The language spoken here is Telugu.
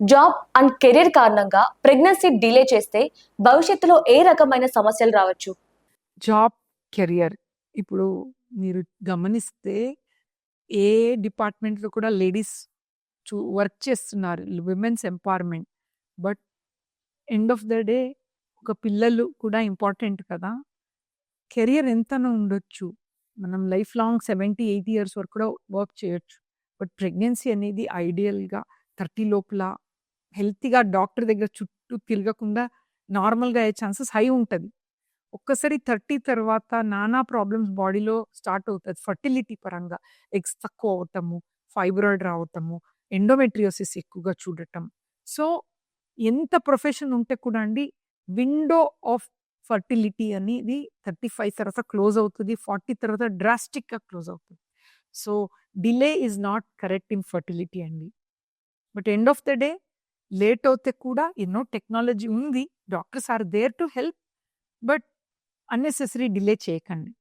జాబ్ అండ్ కెరీర్ కారణంగా ప్రెగ్నెన్సీ డిలే చేస్తే భవిష్యత్తులో ఏ రకమైన సమస్యలు రావచ్చు? జాబ్, కెరియర్ ఇప్పుడు మీరు గమనిస్తే ఏ డిపార్ట్మెంట్‌లో కూడా లేడీస్ వర్క్ చేస్తున్నారు. Women's empowerment. But end of the day ఒక పిల్లలు కూడా ఇంపార్టెంట్ కదా! కెరియర్ ఎంతనో ఉండొచ్చు. మనం లైఫ్ లాంగ్ 70, 80 ఇయర్స్ వరకు కూడా వర్క్ చేయొచ్చు. బట్ ప్రెగ్నెన్సీ అనేది ఐడియల్‌గా 30 లోపల హెల్తీగా డాక్టర్ దగ్గర చుట్టూ తిరగకుండా నార్మల్‌గా అయ్యే ఛాన్సెస్ హై ఉంటది. ఒక్కసారి 30 తర్వాత నానా ప్రాబ్లమ్స్ బాడీలో స్టార్ట్ అవుతది. ఫర్టిలిటీ పరంగా ఎగ్స్ తక్కువ అవ్వటము, ఫైబ్రాయిడ్ రావటము, ఎండోమెట్రియోసిస్ ఎక్కువగా చూడటం. సో, ఎంత ప్రొఫెషన్ ఉంటే కూడా అండి విండో ఆఫ్ ఫర్టిలిటీ అనేది 35 తర్వాత క్లోజ్ అవుతది. 40 తర్వాత డ్రాస్టిక్‌గా క్లోజ్ అవుతది. So, delay is not correct in fertility అండి. But end of the day late అవుతే కూడా ఎన్నో టెక్నాలజీ ఉంది. Doctors are there to help. But unnecessary delay చేయకండి.